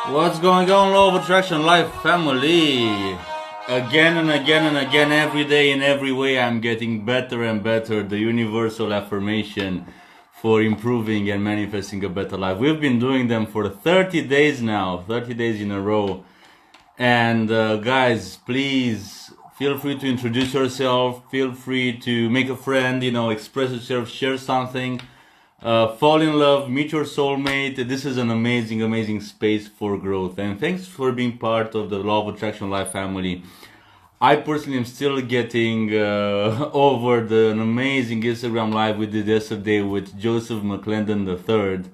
What's going on, Law of Attraction Life family? Again and again and again, every day in every way, I'm getting better and better. The universal affirmation for improving and manifesting a better life. We've been doing them for 30 days now, 30 days in a row. And guys, please feel free to introduce yourself. Feel free to make a friend, express yourself, share something. Fall in love, meet your soulmate. This is an amazing, amazing space for growth. And thanks for being part of the Law of Attraction Life family. I personally am still getting over an amazing Instagram live we did yesterday with Joseph McClendon III.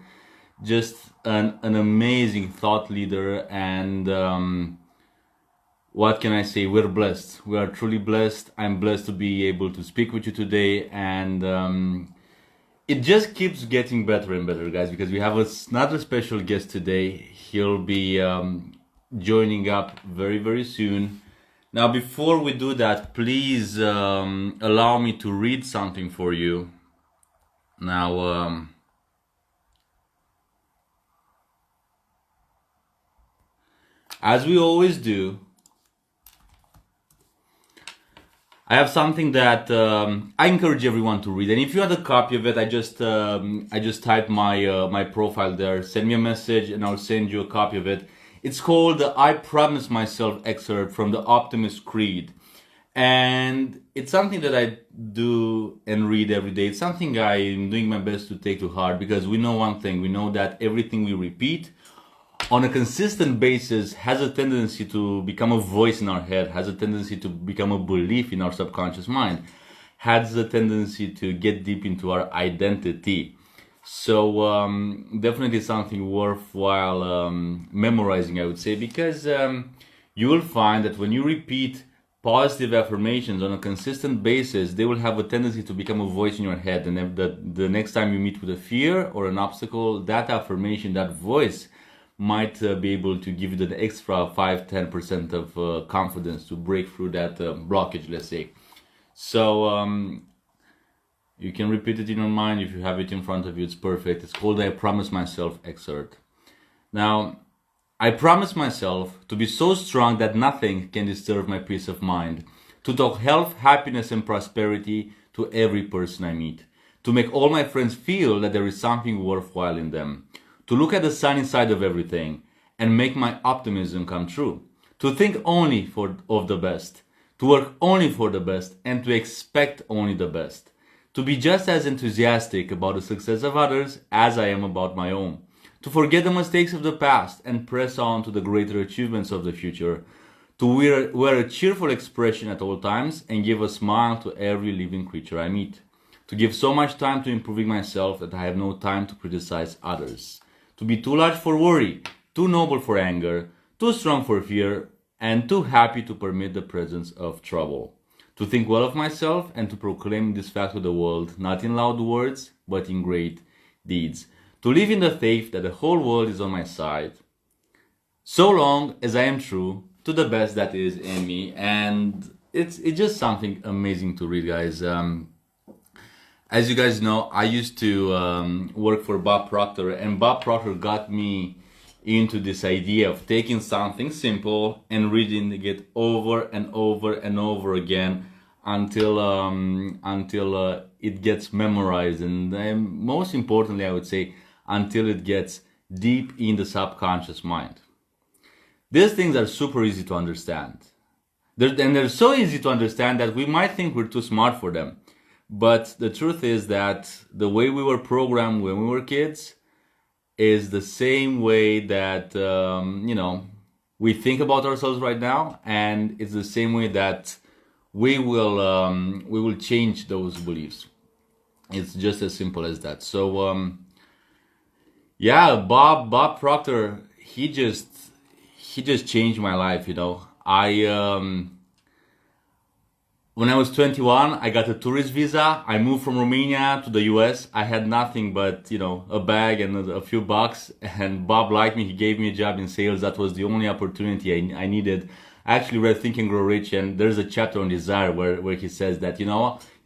Just an amazing thought leader. And what can I say? We're blessed. We are truly blessed. I'm blessed to be able to speak with you today. And it just keeps getting better and better, guys, because we have another special guest today. He'll be joining up very, very soon. Now, before we do that, please allow me to read something for you. Now, as we always do, I have something that I encourage everyone to read, and if you have a copy of it, I just typed my profile there. Send me a message, and I'll send you a copy of it. It's called the "I Promise Myself" excerpt from the Optimus Creed, and it's something that I do and read every day. It's something I'm doing my best to take to heart, because we know one thing: we know that everything we repeat on a consistent basis has a tendency to become a voice in our head, has a tendency to become a belief in our subconscious mind, has a tendency to get deep into our identity. So definitely something worthwhile memorizing, I would say, because you will find that when you repeat positive affirmations on a consistent basis, they will have a tendency to become a voice in your head. And the next time you meet with a fear or an obstacle, that affirmation, that voice, might be able to give you the extra 5-10% of confidence to break through that blockage, let's say. So you can repeat it in your mind. If you have it in front of you, it's perfect. It's called "I Promise Myself" excerpt. Now, I promise myself to be so strong that nothing can disturb my peace of mind, to talk health, happiness, and prosperity to every person I meet, to make all my friends feel that there is something worthwhile in them, to look at the sunny side of everything and make my optimism come true, to think only of the best, to work only for the best, and to expect only the best, to be just as enthusiastic about the success of others as I am about my own, to forget the mistakes of the past and press on to the greater achievements of the future, to wear a cheerful expression at all times and give a smile to every living creature I meet, to give so much time to improving myself that I have no time to criticize others, to be too large for worry, too noble for anger, too strong for fear, and too happy to permit the presence of trouble, to think well of myself and to proclaim this fact to the world, not in loud words, but in great deeds, to live in the faith that the whole world is on my side, so long as I am true to the best that is in me. And it's just something amazing to read, guys. As you guys know, I used to work for Bob Proctor, and Bob Proctor got me into this idea of taking something simple and reading it over and over and over again until it gets memorized, and most importantly, I would say, until it gets deep in the subconscious mind. These things are super easy to understand. They're so easy to understand that we might think we're too smart for them. But the truth is that the way we were programmed when we were kids is the same way that, we think about ourselves right now. And it's the same way that we will change those beliefs. It's just as simple as that. So, Bob Proctor, he just changed my life, When I was 21, I got a tourist visa. I moved from Romania to the US. I had nothing but, a bag and a few bucks. And Bob liked me. He gave me a job in sales. That was the only opportunity I needed. I actually read Think and Grow Rich, and there's a chapter on desire where he says that,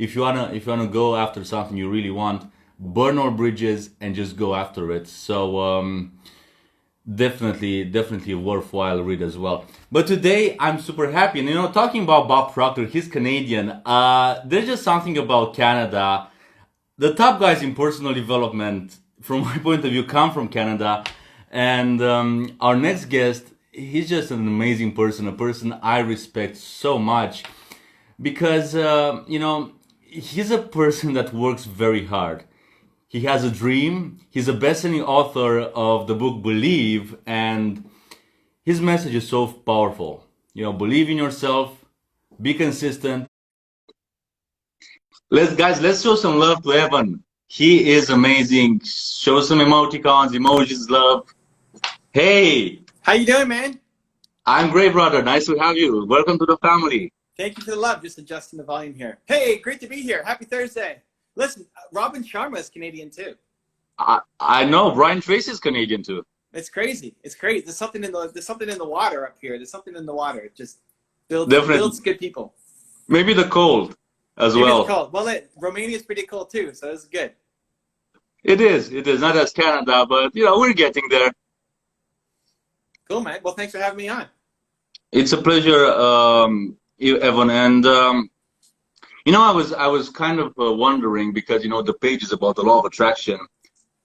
if you wanna go after something you really want, burn all bridges and just go after it. So Definitely a worthwhile read as well. But today I'm super happy. And talking about Bob Proctor, he's Canadian. There's just something about Canada. The top guys in personal development, from my point of view, come from Canada. And our next guest, he's just an amazing person, a person I respect so much because, he's a person that works very hard. He has a dream. He's a best-selling author of the book Believe, and his message is so powerful. Believe in yourself, be consistent. Let's show some love to Evan. He is amazing. Show some emoticons, emojis, love. Hey, How you doing, man? I'm great, brother. Nice to have you. Welcome to the family. Thank you for the love. Just adjusting the volume here. Hey, great to be here. Happy Thursday. Listen, Robin Sharma is Canadian too. I know Brian Tracy is Canadian too. It's crazy. It's crazy. There's something in the water up here. There's something in the water. It just builds good people. Maybe the cold as Maybe well. it's cold. Well, Romania is pretty cold too, so this is good. It is. It is not as Canada, but we're getting there. Cool, man. Well, thanks for having me on. It's a pleasure, Evan. And I was kind of wondering because the page is about the law of attraction,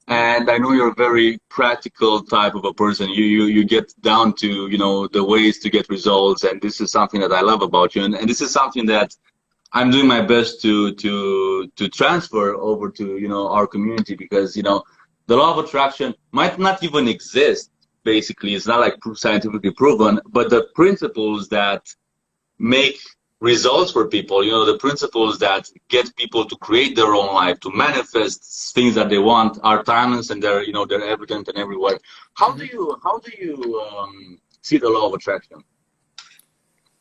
and I know you're a very practical type of a person. You get down to the ways to get results, and this is something that I love about you, and this is something that I'm doing my best to transfer over to our community because the law of attraction might not even exist. Basically, it's not like scientifically proven, but the principles that make results for people, the principles that get people to create their own life, to manifest things that they want, are timeless and they're evident and everywhere. How do you see the law of attraction?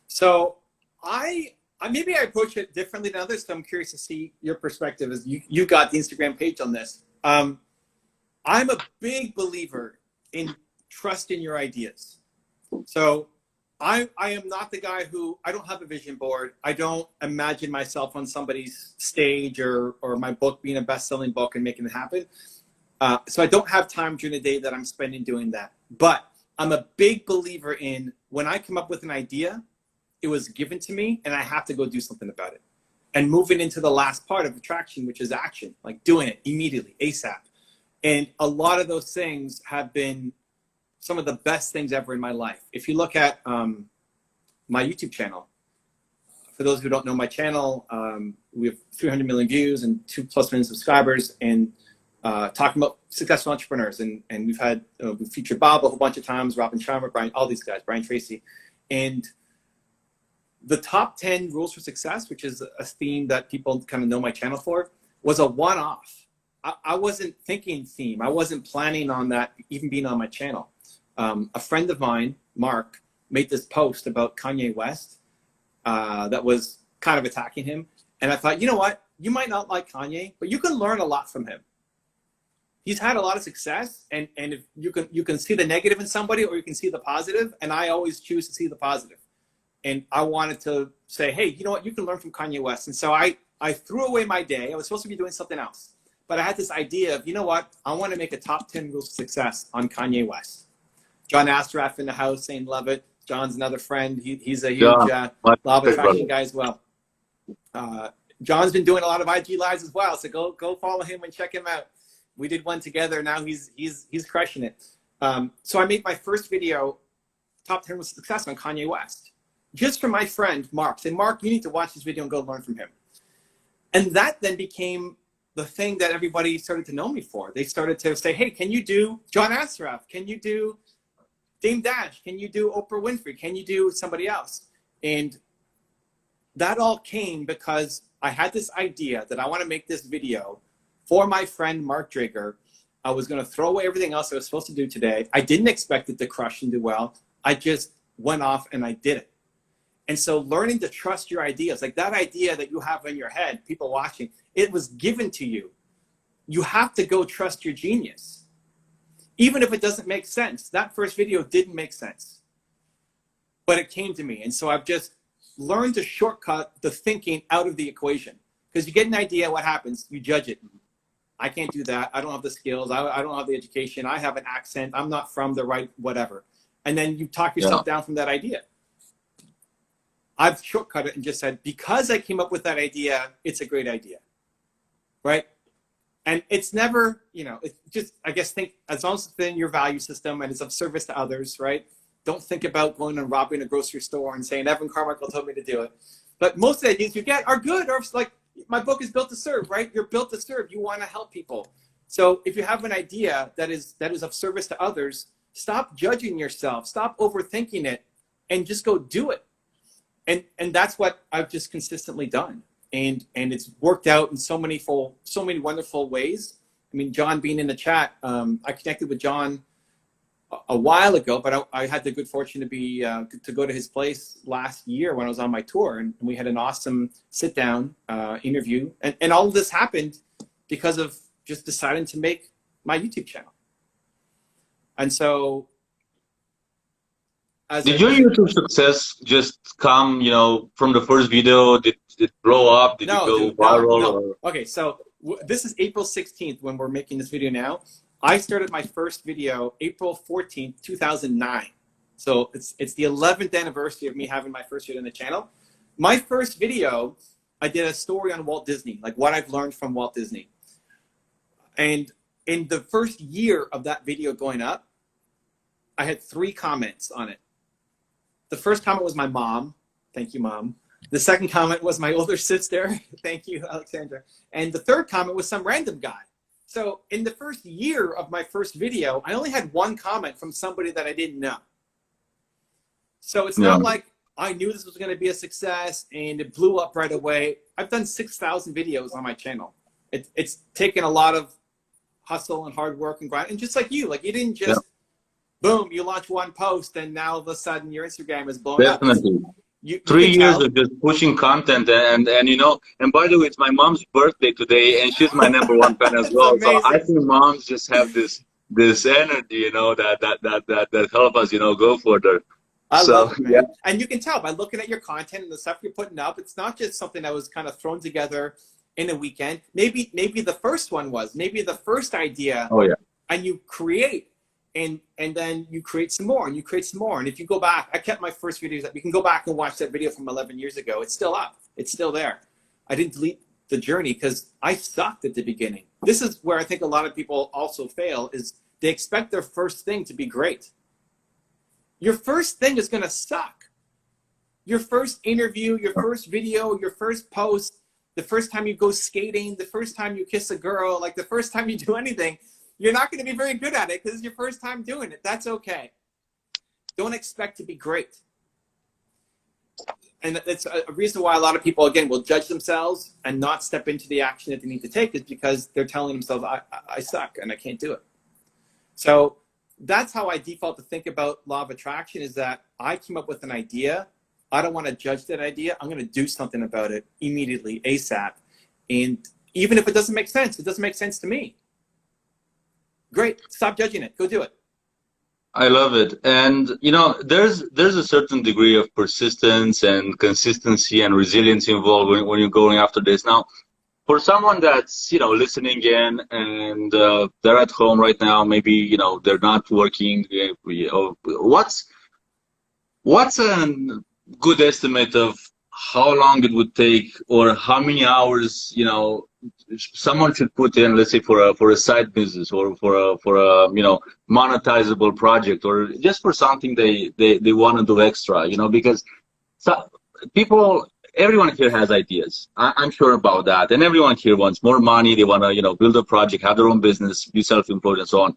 So I maybe I approach it differently than others. So I'm curious to see your perspective as you got the Instagram page on this. I'm a big believer in trust in your ideas. So I am not the guy I don't have a vision board. I don't imagine myself on somebody's stage or my book being a best-selling book and making it happen. So I don't have time during the day that I'm spending doing that. But I'm a big believer in when I come up with an idea, it was given to me and I have to go do something about it. And moving into the last part of attraction, which is action, like doing it immediately, ASAP. And a lot of those things have been some of the best things ever in my life. If you look at my YouTube channel, for those who don't know my channel, we have 300 million views and 2+ million subscribers, and talking about successful entrepreneurs. And we've had, we featured Bob a whole bunch of times, Robin Sharma, Brian, all these guys, Brian Tracy. And the top 10 rules for success, which is a theme that people kind of know my channel for, was a one-off. I wasn't thinking theme. I wasn't planning on that even being on my channel. A friend of mine, Mark, made this post about Kanye West that was kind of attacking him. And I thought, you know what? You might not like Kanye, but you can learn a lot from him. He's had a lot of success, and if you can see the negative in somebody or you can see the positive, and I always choose to see the positive. And I wanted to say, hey, you know what? You can learn from Kanye West. And so I threw away my day. I was supposed to be doing something else. But I had this idea of, you know what? I want to make a top 10 rules of success on Kanye West. John Astoraf in the house saying love it. John's another friend. He's a huge law of attraction guy as well. John's been doing a lot of IG lives as well. So go follow him and check him out. We did one together. Now he's crushing it. So I made my first video, top 10 rules of success on Kanye West, just for my friend Mark. Say, Mark, you need to watch this video and go learn from him. And that then became the thing that everybody started to know me for. They started to say, hey, can you do John Astoraf? Can you do Dame Dash? Can you do Oprah Winfrey? Can you do somebody else? And that all came because I had this idea that I want to make this video for my friend Mark Drager. I was going to throw away everything else I was supposed to do today. I didn't expect it to crush and do well. I just went off and I did it. And so learning to trust your ideas, like that idea that you have in your head, people watching, it was given to you. You have to go trust your genius. Even if it doesn't make sense. That first video didn't make sense, but it came to me. And so I've just learned to shortcut the thinking out of the equation. Because you get an idea, what happens? You judge it. I can't do that. I don't have the skills. I don't have the education. I have an accent. I'm not from the right whatever. And then you talk yourself down from that idea. I've shortcut it and just said, because I came up with that idea, it's a great idea, right? And it's never, you know, it's just, I guess, think as long as it's within your value system and it's of service to others, right? Don't think about going and robbing a grocery store and saying, Evan Carmichael told me to do it. But most of the ideas you get are good, or like my book is built to serve, right? You're built to serve. You want to help people. So if you have an idea that is of service to others, stop judging yourself, stop overthinking it, and just go do it. And that's what I've just consistently done. And it's worked out in so many wonderful ways. I mean, John being in the chat, I connected with John a while ago, but I had the good fortune to go to his place last year when I was on my tour, and we had an awesome sit down interview. And all of this happened because of just deciding to make my YouTube channel. And so, did your YouTube success just come, you know, from the first video? Did it blow up? Did it go viral? No. Okay, so this is April 16th when we're making this video now. I started my first video April 14th, 2009. So it's the 11th anniversary of me having my first video on the channel. My first video, I did a story on Walt Disney, like what I've learned from Walt Disney. And in the first year of that video going up, I had 3 comments on it. The first comment was my mom. Thank you, Mom. The second comment was my older sister. Thank you, Alexandra. And the third comment was some random guy. So in the first year of my first video, I only had 1 comment from somebody that I didn't know. So it's not like I knew this was going to be a success and it blew up right away. I've done 6,000 videos on my channel. It's taken a lot of hustle and hard work and grind. And just like you didn't just, boom, you launch 1 post and now all of a sudden your Instagram is blowing up. Definitely. 3 years of just pushing content, and you know, and by the way, it's my mom's birthday today, and she's my #1 fan as well. So I think moms just have this energy, you know, that help us, you know, go further. I love it, man. Yeah. And you can tell by looking at your content and the stuff you're putting up, it's not just something that was kind of thrown together in a weekend. Maybe the first one was, maybe the first idea. Oh yeah. And you create. And then you create some more and you create some more. And if you go back, I kept my first videos up. You can go back and watch that video from 11 years ago. It's still up. It's still there. I didn't delete the journey because I sucked at the beginning. This is where I think a lot of people also fail, is they expect their first thing to be great. Your first thing is going to suck. Your first interview, your first video, your first post, the first time you go skating, the first time you kiss a girl, like the first time you do anything, you're not going to be very good at it because it's your first time doing it. That's okay. Don't expect to be great. And that's a reason why a lot of people, again, will judge themselves and not step into the action that they need to take, is because they're telling themselves, I suck and I can't do it. So that's how I default to think about law of attraction, is that I came up with an idea. I don't want to judge that idea. I'm going to do something about it immediately, ASAP. And even if it doesn't make sense, it doesn't make sense to me. Great. Stop judging it. Go do it. I love it. And, you know, there's a certain degree of persistence and consistency and resilience involved when you're going after this. Now, for someone that's, you know, listening in and they're at home right now, maybe, you know, they're not working, what's a good estimate of how long it would take, or how many hours, you know, someone should put in, let's say, for a side business, or for a you know, monetizable project, or just for something they want to do extra, you know, because everyone here has ideas. I'm sure about that, and everyone here wants more money. They want to, you know, build a project, have their own business, be self-employed, and so on.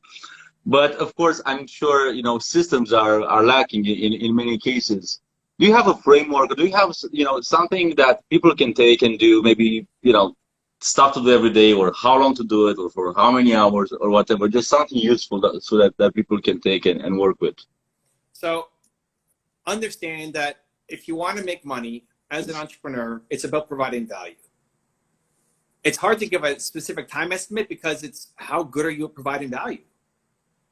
But of course, I'm sure, you know, systems are lacking in many cases. Do you have a framework, or do you have, you know, something that people can take and do, maybe, you know, stuff to do every day, or how long to do it, or for how many hours, or whatever, just something useful so that people can take and work with? So understand that if you want to make money as an entrepreneur, it's about providing value. It's hard to give a specific time estimate because it's how good are you at providing value?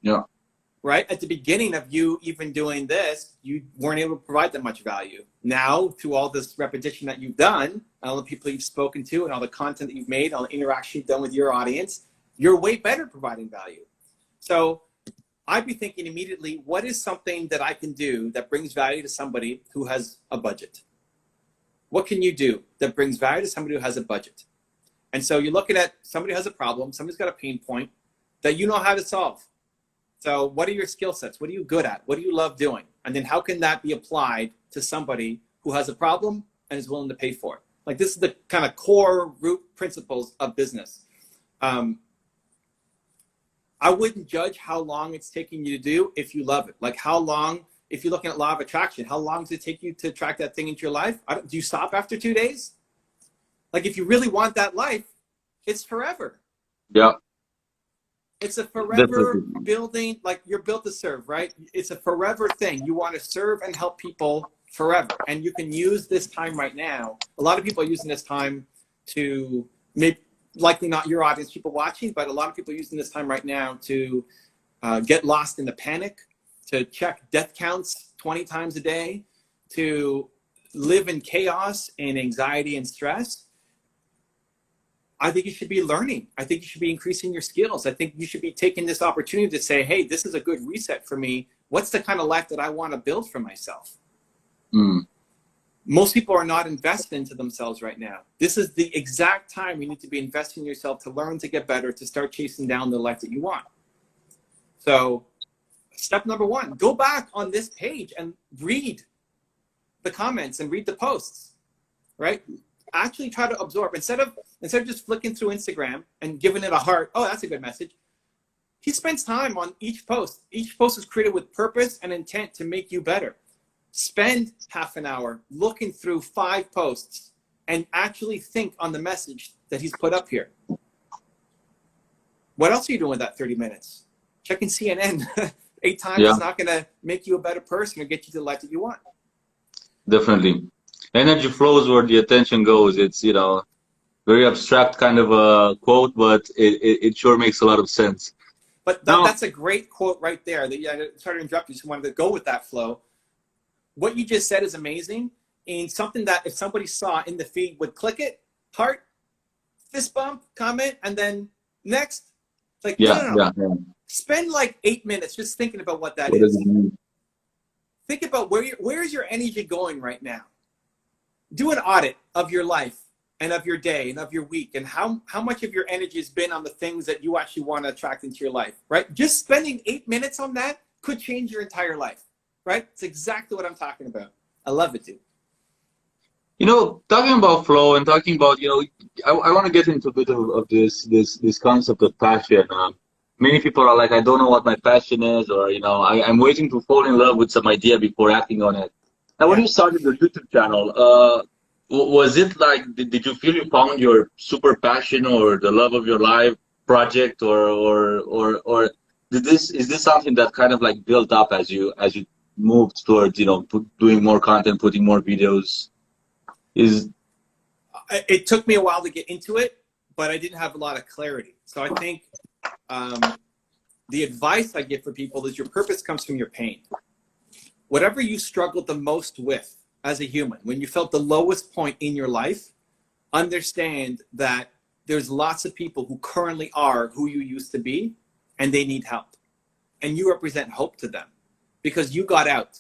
Yeah. Right? At the beginning of you even doing this, you weren't able to provide that much value. Now, through all this repetition that you've done, all the people you've spoken to, and all the content that you've made, all the interaction you've done with your audience, you're way better providing value. So I'd be thinking immediately, what is something that I can do that brings value to somebody who has a budget? What can you do that brings value to somebody who has a budget? And so you're looking at somebody who has a problem, somebody's got a pain point that you know how to solve. So what are your skill sets? What are you good at? What do you love doing? And then how can that be applied to somebody who has a problem and is willing to pay for it? Like, this is the kind of core root principles of business. I wouldn't judge how long it's taking you to do if you love it. Like, how long, if you're looking at law of attraction, how long does it take you to attract that thing into your life? Do you stop after 2 days? Like, if you really want that life, it's forever. Yeah. It's a forever building, like, you're built to serve, right? It's a forever thing. You want to serve and help people forever. And you can use this time right now. A lot of people are using this time to maybe, likely not your audience, people watching, but a lot of people are using this time right now to get lost in the panic, to check death counts 20 times a day, to live in chaos and anxiety and stress. I think you should be learning. I think you should be increasing your skills. I think you should be taking this opportunity to say, hey, this is a good reset for me. What's the kind of life that I want to build for myself? Most people are not invested into themselves right now. This is the exact time you need to be investing in yourself to learn, to get better, to start chasing down the life that you want. So step number one, go back on this page and read the comments and read the posts, right? Actually try to absorb. Instead of just flicking through Instagram and giving it a heart, oh, that's a good message. He spends time on each post. Each post is created with purpose and intent to make you better. Spend half an hour looking through 5 posts and actually think on the message that he's put up here. What else are you doing with that 30 minutes? Checking CNN 8 times is not going to make you a better person or get you to the life that you want. Definitely. Energy flows where the attention goes. It's, you know, very abstract kind of a quote, but it sure makes a lot of sense. But that's a great quote right there. I started to interrupt you, just wanted to go with that flow. What you just said is amazing, and something that if somebody saw in the feed would click it, heart, fist bump, comment, and then next. It's like, no. Spend like 8 minutes just thinking about what that is. Think about where's your energy going right now. Do an audit of your life and of your day and of your week, and how much of your energy has been on the things that you actually want to attract into your life, right? Just spending 8 minutes on that could change your entire life. Right? It's exactly what I'm talking about. I love it, dude. You know, talking about flow and talking about, you know, I want to get into a bit of this concept of passion. Many people are like, I don't know what my passion is, or, you know, I'm waiting to fall in love with some idea before acting on it. Now, when you started your YouTube channel, was it like, did you feel you found your super passion or the love of your life project, or is this something that kind of like built up as you moved towards, you know, doing more content, putting more videos? It took me a while to get into it, but I didn't have a lot of clarity. So I think the advice I give for people is your purpose comes from your pain. Whatever you struggled the most with as a human, when you felt the lowest point in your life, understand that there's lots of people who currently are who you used to be, and they need help. And you represent hope to them, because you got out,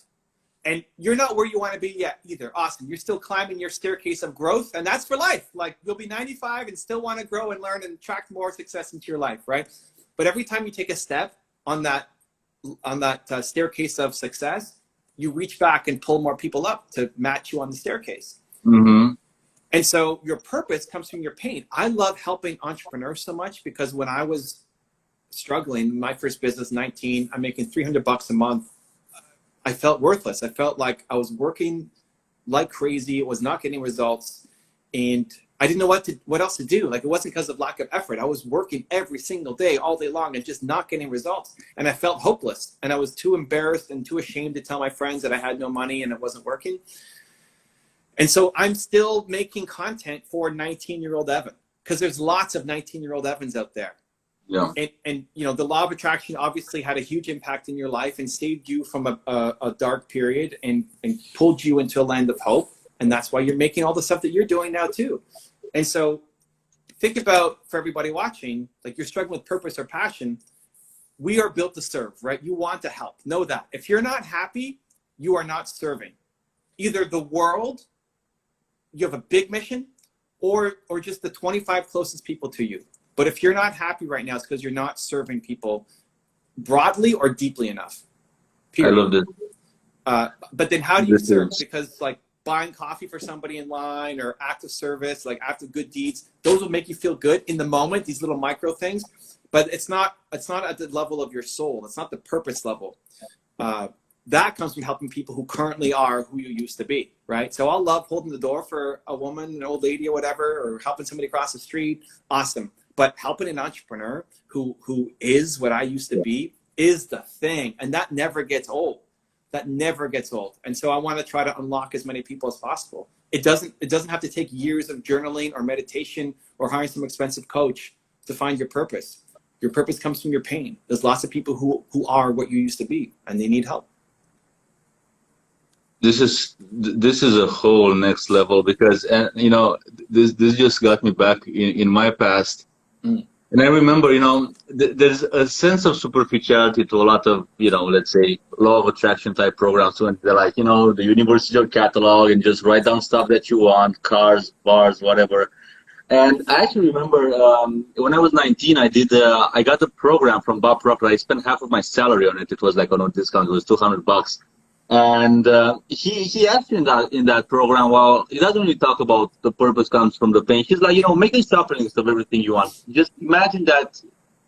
and you're not where you want to be yet either. Awesome. You're still climbing your staircase of growth, and that's for life. Like, you'll be 95 and still want to grow and learn and attract more success into your life, right? But every time you take a step on that staircase of success, you reach back and pull more people up to match you on the staircase. Mm-hmm. And so your purpose comes from your pain. I love helping entrepreneurs so much, because when I was struggling, my first business, 19, I'm making $300 a month. I felt worthless. I felt like I was working like crazy. It was not getting results, and I didn't know what else to do. Like, it wasn't because of lack of effort. I was working every single day, all day long, and just not getting results. And I felt hopeless, and I was too embarrassed and too ashamed to tell my friends that I had no money and it wasn't working. And so I'm still making content for 19-year-old Evan, because there's lots of 19-year-old Evans out there. Yeah. And you know, the law of attraction obviously had a huge impact in your life and saved you from a dark period and pulled you into a land of hope. And that's why you're making all the stuff that you're doing now too. And so think about, for everybody watching, like you're struggling with purpose or passion, we are built to serve, right? You want to help. Know that. If you're not happy, you are not serving. Either the world, you have a big mission, or just the 25 closest people to you. But if you're not happy right now, it's because you're not serving people broadly or deeply enough. Period. I love this. But then how do you serve? Because like buying coffee for somebody in line or act of service, like act of good deeds, those will make you feel good in the moment, these little micro things. But it's not at the level of your soul. It's not the purpose level. That comes from helping people who currently are who you used to be, right? So I'll love holding the door for a woman, an old lady or whatever, or helping somebody cross the street. Awesome. But helping an entrepreneur who is what I used to be is the thing. And that never gets old. That never gets old. And so I want to try to unlock as many people as possible. It doesn't have to take years of journaling or meditation or hiring some expensive coach to find your purpose. Your purpose comes from your pain. There's lots of people who are what you used to be, and they need help. This is a whole next level, because this just got me back in my past. And I remember, there's a sense of superficiality to a lot of, let's say, law of attraction type programs. When they're like, the universe is your catalog and just write down stuff that you want, cars, bars, whatever. And I actually remember when I was 19, I got a program from Bob Proctor. I spent half of my salary on it. It was like on a discount. It was $200. And he asked me in that program, well, he doesn't really talk about the purpose comes from the pain. He's like, make a shopping list of everything you want. Just imagine that,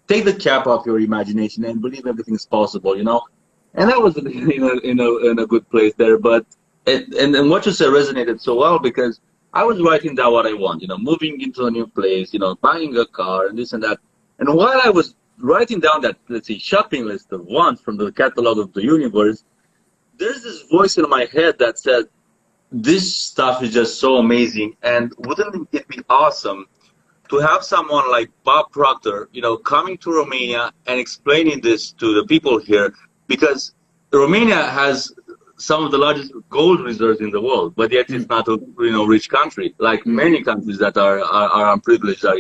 take the cap off your imagination and believe everything's possible, And I was in a good place there. But and what you said resonated so well, because I was writing down what I want, moving into a new place, buying a car and this and that. And while I was writing down that, let's say, shopping list of wants from the catalog of the universe, there's this voice in my head that said, this stuff is just so amazing, and wouldn't it be awesome to have someone like Bob Proctor, coming to Romania and explaining this to the people here, because Romania has some of the largest gold reserves in the world, but yet it's not a rich country, like many countries that are unprivileged are,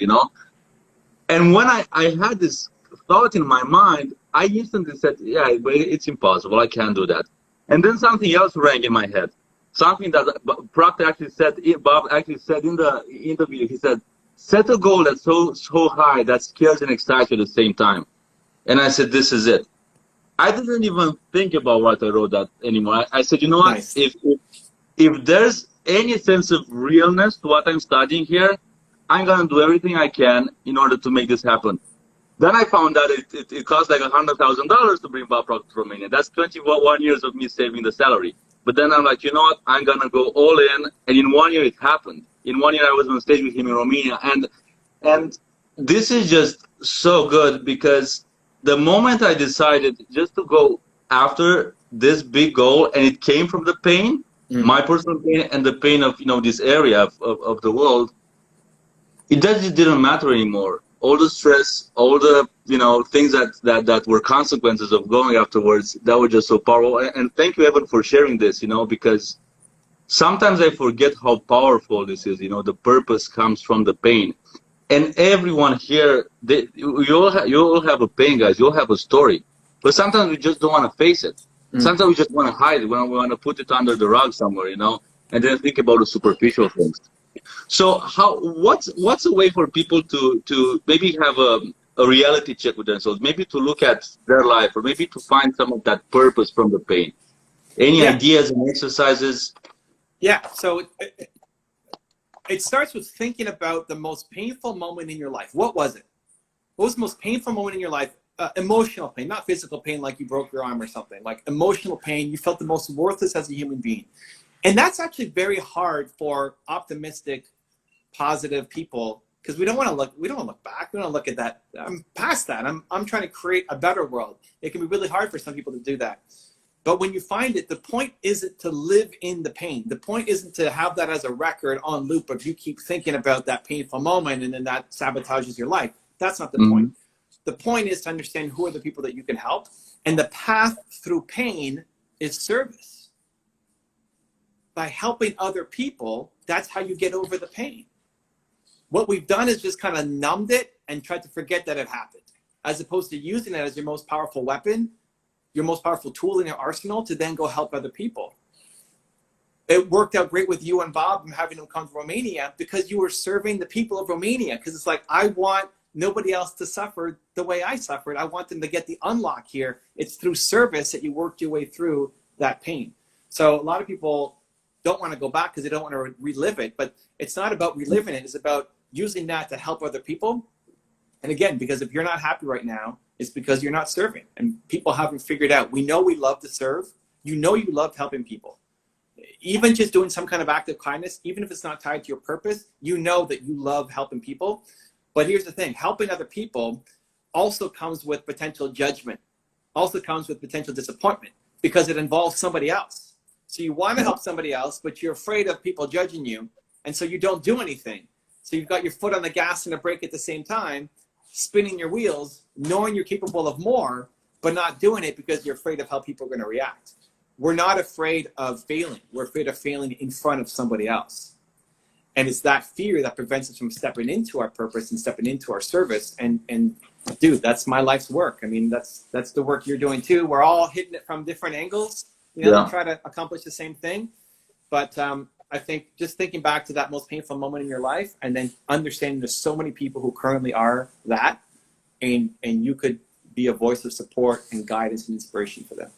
And when I had this thought in my mind, I instantly said, yeah, it's impossible, I can't do that. And then something else rang in my head. Something that Proctor actually said, Bob actually said in the interview. He said, set a goal that's so high that scares and excites you at the same time. And I said, this is it. I didn't even think about what I wrote that anymore. I said, you know what? Nice. If there's any sense of realness to what I'm studying here, I'm going to do everything I can in order to make this happen. Then I found out it cost like $100,000 to bring Bob Proctor to Romania. That's 21 years of me saving the salary. But then I'm like, you know what? I'm going to go all in. And in 1 year, it happened. In 1 year, I was on stage with him in Romania. And this is just so good, because the moment I decided just to go after this big goal, and it came from the pain, my personal pain and the pain of, this area of the world, it just didn't matter anymore. All the stress, all the things that were consequences of going afterwards, that were just so powerful. And thank you, Evan, for sharing this. Because sometimes I forget how powerful this is. The purpose comes from the pain, and everyone here, you all have a pain, guys. You all have a story, but sometimes we just don't want to face it. Sometimes we just want to hide it. We want to put it under the rug somewhere, and then think about the superficial things. So what's a way for people to maybe have a reality check with themselves, maybe to look at their life, or maybe to find some of that purpose from the pain? Any ideas and exercises? Yeah, so it starts with thinking about the most painful moment in your life. What was it? What was the most painful moment in your life? Emotional pain, not physical pain like you broke your arm or something. Like emotional pain, you felt the most worthless as a human being. And that's actually very hard for optimistic, positive people, because we don't want to look back. We don't look at that. I'm past that. I'm trying to create a better world. It can be really hard for some people to do that. But when you find it, the point isn't to live in the pain. The point isn't to have that as a record on loop of you keep thinking about that painful moment and then that sabotages your life. That's not the point. The point is to understand who are the people that you can help. And the path through pain is service. By helping other people, that's how you get over the pain. what we've done is just kind of numbed it and tried to forget that it happened, as opposed to using it as your most powerful weapon, your most powerful tool in your arsenal to then go help other people. It worked out great with you and Bob and having them come to Romania because you were serving the people of Romania. Because it's like, I want nobody else to suffer the way I suffered. I want them to get the unlock here. It's through service that you worked your way through that pain. So a lot of people don't want to go back because they don't want to relive it. But it's not about reliving it. It's about using that to help other people. And again, because if you're not happy right now, it's because you're not serving. And people haven't figured out. We know we love to serve. You know you loved helping people. Even just doing some kind of act of kindness, even if it's not tied to your purpose, you know that you love helping people. But here's the thing, helping other people also comes with potential judgment, also comes with potential disappointment because it involves somebody else. So you want to help somebody else, but you're afraid of people judging you. And so you don't do anything. So you've got your foot on the gas and a brake at the same time, spinning your wheels, knowing you're capable of more, but not doing it because you're afraid of how people are going to react. We're not afraid of failing. We're afraid of failing in front of somebody else. And it's that fear that prevents us from stepping into our purpose and stepping into our service. And dude, that's my life's work. I mean, that's the work you're doing too. We're all hitting it from different angles, you know, to try to accomplish the same thing. But I think just thinking back to that most painful moment in your life and then understanding there's so many people who currently are that, and you could be a voice of support and guidance and inspiration for them.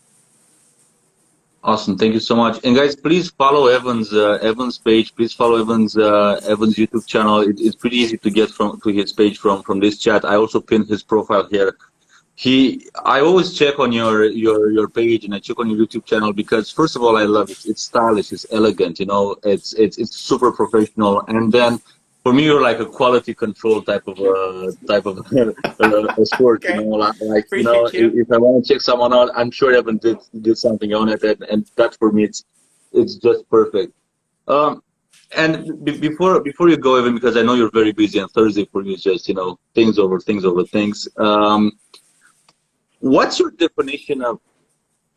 Awesome, thank you so much. And guys, please follow Evan's page. Please follow Evan's YouTube channel. It's pretty easy to get to his page from this chat. I also pinned his profile here. I always check on your page and I check on your YouTube channel because first of all I love it. It's stylish, it's elegant, you know. It's super professional. And then for me, you're like a quality control type of a sport, Okay. you know. Like you know, if I want to check someone out, I'm sure Evan did something on it, and that for me, it's just perfect. And before you go, Evan, because I know you're very busy, and Thursday for you is just things over things. What's your definition of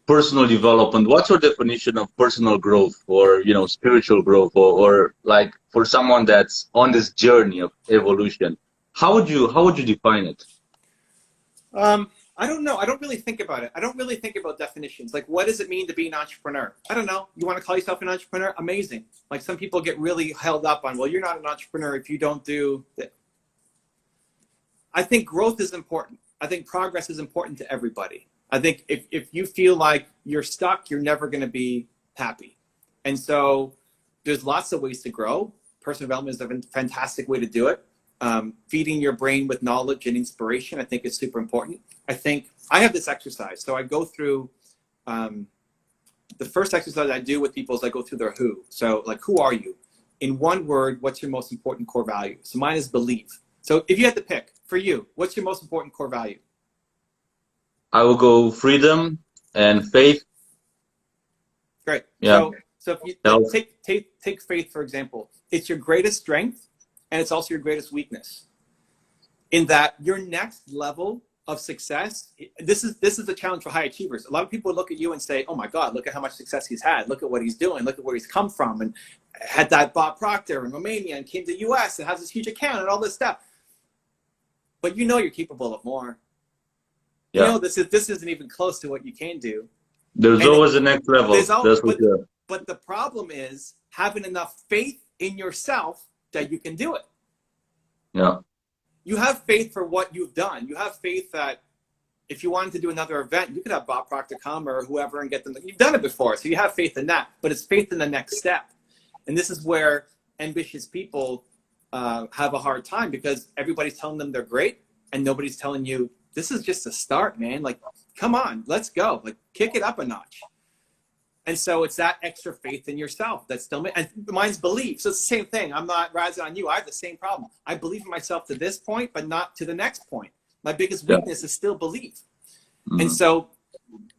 personal development? What's your definition of personal growth or spiritual growth or like for someone that's on this journey of evolution? How would you define it? I don't know. I don't really think about it. I don't really think about definitions. Like, what does it mean to be an entrepreneur? I don't know. You want to call yourself an entrepreneur? Amazing. Like, some people get really held up on, well, you're not an entrepreneur if you don't do that. I think growth is important. I think progress is important to everybody. I think if you feel like you're stuck, you're never going to be happy. And so there's lots of ways to grow. Personal development is a fantastic way to do it. Feeding your brain with knowledge and inspiration, I think, is super important. I think I have this exercise. So I go through, the first exercise I do with people is I go through their who. So like, who are you? In one word, what's your most important core value? So mine is believe. So if you had to pick, for you, what's your most important core value? I will go freedom and faith. Great. Yeah. So if you take faith, for example, it's your greatest strength and it's also your greatest weakness. In that your next level of success, this is the challenge for high achievers. A lot of people look at you and say, oh my God, look at how much success he's had. Look at what he's doing. Look at where he's come from and had that Bob Proctor in Romania and came to the US and has this huge account and all this stuff. But you know you're capable of more. Yeah. You know this isn't even close to what you can do. There's always the next level. But the problem is having enough faith in yourself that you can do it. Yeah. You have faith for what you've done. You have faith that if you wanted to do another event, you could have Bob Proctor come or whoever and get them. You've done it before, so you have faith in that. But it's faith in the next step. And this is where ambitious people have a hard time because everybody's telling them they're great and nobody's telling you, this is just a start, man. Like, come on, let's go. Like, kick it up a notch. And so it's that extra faith in yourself that's still, and mine's belief. So it's the same thing. I'm not rising on you. I have the same problem. I believe in myself to this point, but not to the next point. My biggest weakness is still belief. Mm-hmm. And so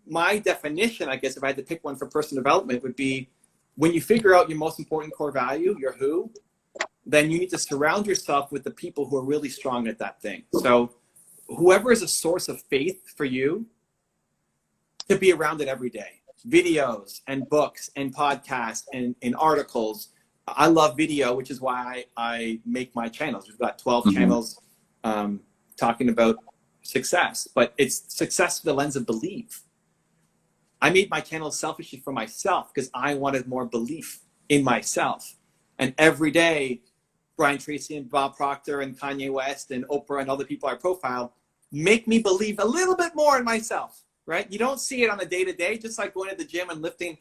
my definition, I guess, if I had to pick one for personal development would be when you figure out your most important core value, your who, then you need to surround yourself with the people who are really strong at that thing. So whoever is a source of faith for you, to be around it every day. Videos and books and podcasts and articles, I love video, which is why I make my channels. We've got 12 channels talking about success, but it's success through the lens of belief. I made my channel selfishly for myself because I wanted more belief in myself. And every day, Brian Tracy and Bob Proctor and Kanye West and Oprah and other people I profile make me believe a little bit more in myself, right? You don't see it on a day-to-day, just like going to the gym and lifting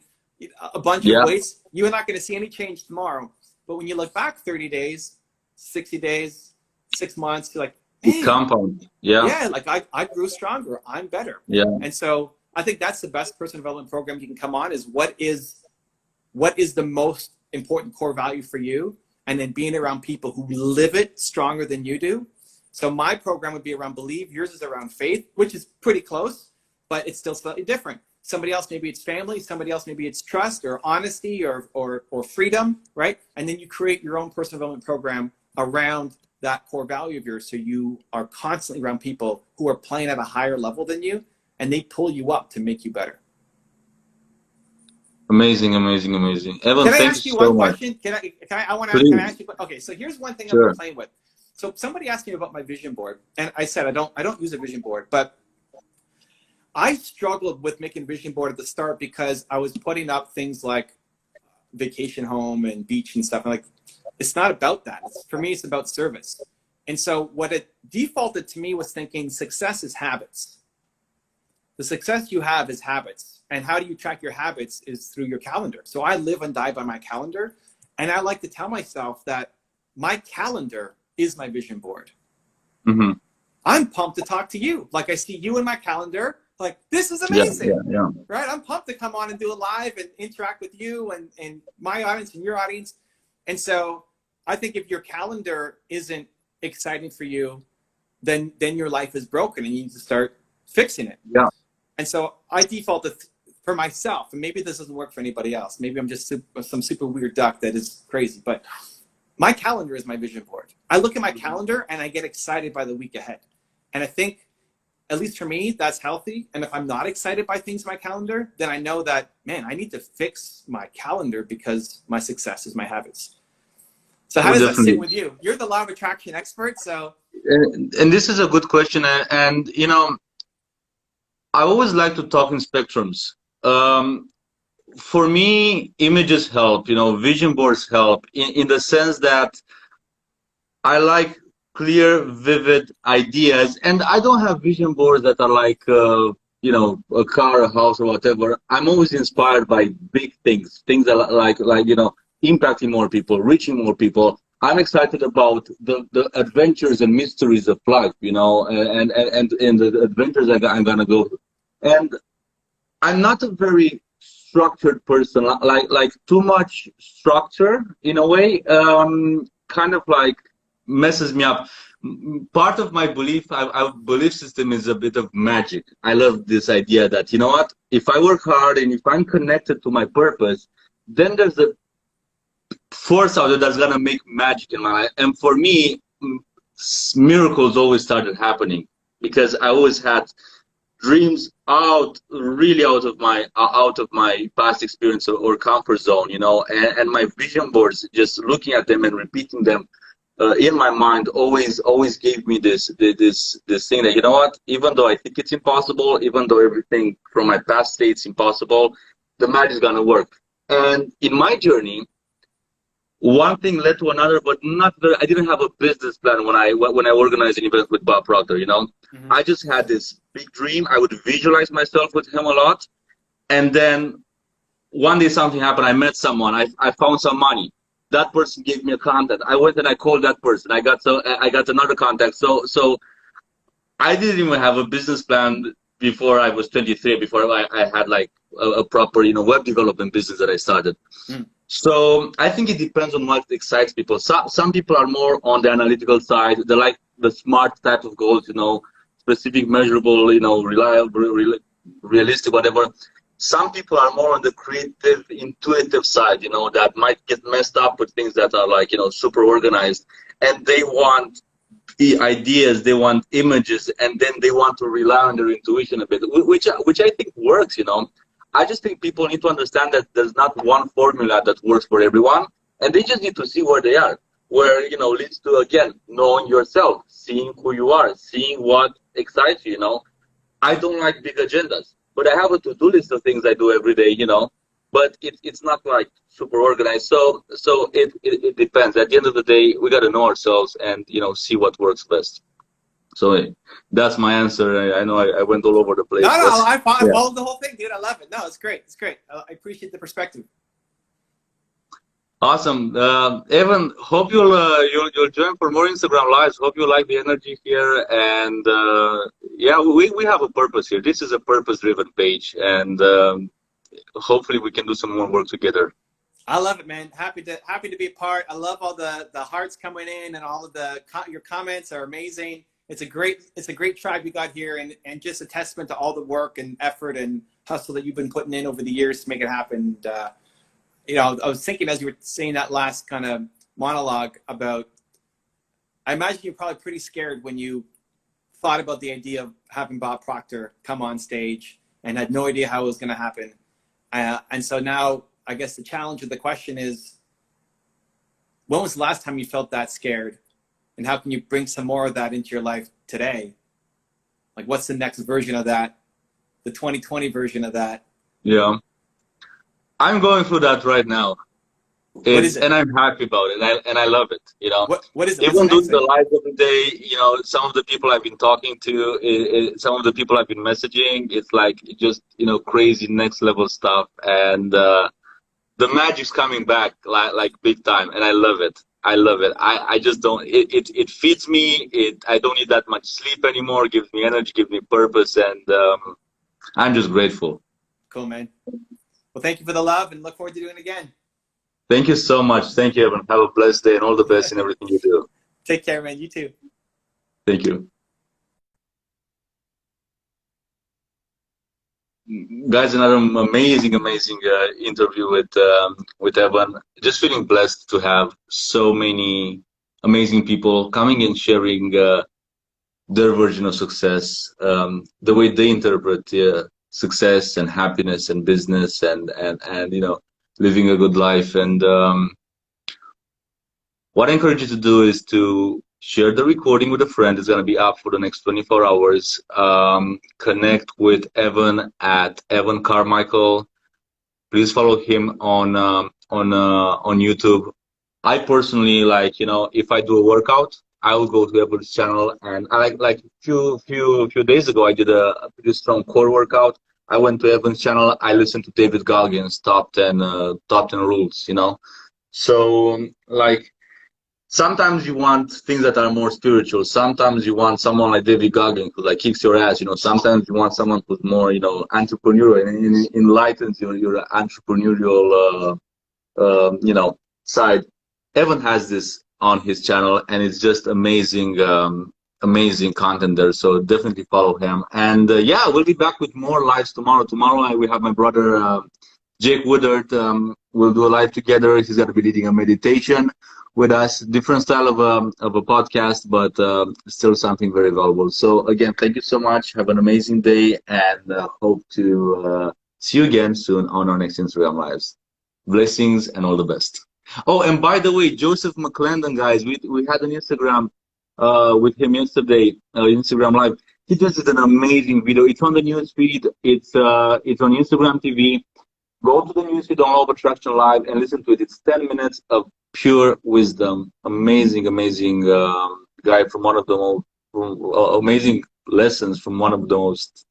a bunch of weights. You're not going to see any change tomorrow. But when you look back 30 days, 60 days, 6 months, you're like, hey, compound. Yeah, like I grew stronger. I'm better. Yeah. And so I think that's the best personal development program you can come on, is what is the most important core value for you, and then being around people who live it stronger than you do. So my program would be around belief. Yours is around faith, which is pretty close, but it's still slightly different. Somebody else, maybe it's family. Somebody else, maybe it's trust or honesty or freedom, right? And then you create your own personal development program around that core value of yours. So you are constantly around people who are playing at a higher level than you, and they pull you up to make you better. Amazing, amazing, amazing. Evan, can I thanks ask you so one much. question? Can I ask you? Okay, so here's one thing I've been playing with. So somebody asked me about my vision board, and I said I don't use a vision board, but I struggled with making vision board at the start because I was putting up things like vacation home and beach and stuff. I'm like, it's not about that. For me, it's about service. And so what it defaulted to me was thinking success is habits. The success you have is habits. And how do you track your habits is through your calendar. So I live and die by my calendar. And I like to tell myself that my calendar is my vision board. I'm pumped to talk to you. Like I see you in my calendar. Like, this is amazing, right? I'm pumped to come on and do a live and interact with you and my audience and your audience. And so I think if your calendar isn't exciting for you, then your life is broken and you need to start fixing it. Yeah. And so I defaulted for myself, and maybe this doesn't work for anybody else. Maybe I'm just some super weird duck that is crazy, but my calendar is my vision board. I look at my calendar and I get excited by the week ahead. And I think, at least for me, that's healthy. And if I'm not excited by things in my calendar, then I know that, man, I need to fix my calendar because my success is my habits. So how does that sit with you? You're the law of attraction expert, so. And this is a good question. And you know, I always like to talk in spectrums. For me, images help, you know, vision boards help in the sense that I like clear, vivid ideas. And I don't have vision boards that are like, you know, a car, a house, or whatever. I'm always inspired by big things that are like, you know, impacting more people, reaching more people. I'm excited about the adventures and mysteries of life, you know, and the adventures I'm gonna go. And I'm not a very structured person, like too much structure in a way, kind of like messes me up. Part of my belief system is a bit of magic. I love this idea that, you know what, if I work hard and if I'm connected to my purpose, then there's a force out there that's gonna make magic in my life. And for me, miracles always started happening because I always had dreams really out of my past experience or comfort zone, you know, and my vision boards, just looking at them and repeating them in my mind always gave me this thing that, you know what, even though I think it's impossible, even though everything from my past state's impossible, the magic is gonna work. And in my journey, one thing led to another, but I didn't have a business plan when I organized an event with Bob Proctor, you know. I just had this big dream. I would visualize myself with him a lot. And then one day something happened. I met someone. I found some money. That person gave me a contact. I went and I called that person. I got another contact. So I didn't even have a business plan before I was 23, before I had like a proper, you know, web development business that I started. So I think it depends on what excites people. Some people are more on the analytical side. They like the smart type of goals, you know, specific, measurable, you know, reliable, realistic, whatever. Some people are more on the creative, intuitive side, you know, that might get messed up with things that are like, you know, super organized. And they want the ideas, they want images, and then they want to rely on their intuition a bit, which I think works, you know. I just think people need to understand that there's not one formula that works for everyone. and they just need to see where they are, where, you know, leads to, again, knowing yourself, seeing who you are, seeing what excites you, you know. I don't like big agendas, but I have a to-do list of things I do every day, you know, but it's not like super organized. So it depends. At the end of the day, we got to know ourselves and, you know, see what works best. So that's my answer. I know I went all over the place. No, but, I yeah. followed the whole thing, dude. I love it. No, it's great. It's great. I appreciate the perspective. Awesome, Evan. Hope you'll join for more Instagram lives. Hope you like the energy here, and yeah, we have a purpose here. This is a purpose-driven page, and hopefully we can do some more work together. I love it, man. Happy to be a part. I love all the hearts coming in, and all of your comments are amazing. It's a great tribe you got here, and just a testament to all the work and effort and hustle that you've been putting in over the years to make it happen. You know, I was thinking as you were saying that last kind of monologue about, I imagine you're probably pretty scared when you thought about the idea of having Bob Proctor come on stage and had no idea how it was going to happen. And so now I guess the challenge of the question is, when was the last time you felt that scared? And how can you bring some more of that into your life today? Like, what's the next version of that? The 2020 version of that? Yeah. I'm going through that right now. What is it? And I'm happy about it, and I love it. You know, what is it? Even doing the live every day, you know, some of the people I've been talking to, some of the people I've been messaging, it's like just, you know, crazy next level stuff, and the magic's coming back like big time, and I love it. I love it. I just don't. It feeds me. I don't need that much sleep anymore. Gives me energy, gives me purpose, and I'm just grateful. Cool, man. Well, thank you for the love, and look forward to doing it again. Thank you so much. Thank you, Evan. Have a blessed day and all the best in everything you do. Take care, man. You too. Thank you. Guys, another amazing interview with Evan. Just feeling blessed to have so many amazing people coming and sharing their version of success, the way they interpret success and happiness and business and you know, living a good life. And what I encourage you to do is to share the recording with a friend. It's going to be up for the next 24 hours. Connect with Evan at Evan Carmichael. Please follow him on YouTube. I personally, like, you know, if I do a workout, I will go to Evan's channel, and I like few days ago I did a pretty strong core workout. I went to Evan's channel. I listened to David Goggins' top 10 rules. You know, so like sometimes you want things that are more spiritual. Sometimes you want someone like David Goggins who like kicks your ass. You know, sometimes you want someone who's more, you know, entrepreneurial and enlightens your entrepreneurial you know, side. Evan has this on his channel, and it's just amazing amazing content there, so definitely follow him. And yeah, we'll be back with more lives tomorrow. We have my brother Jake Woodard. We'll do a live together. He's going to be leading a meditation with us, different style of a podcast, but still something very valuable. So again, thank you so much. Have an amazing day, and hope to see you again soon on our next Instagram lives. Blessings and all the best. Oh, and by the way, Joseph McClendon, guys, we had an Instagram with him yesterday, Instagram live. He just did an amazing video. It's on the news feed. It's on Instagram TV. Go to the news feed on Law of Attraction Live and listen to it. It's 10 minutes of pure wisdom. Amazing guy from one of the most amazing lessons from one of the most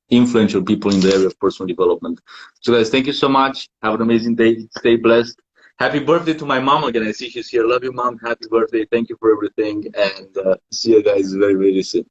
influential people in the area of personal development. So guys, thank you so much. Have an amazing day. Stay blessed. Happy birthday to my mom again. I see she's here. Love you, Mom. Happy birthday. Thank you for everything. And see you guys very, very soon.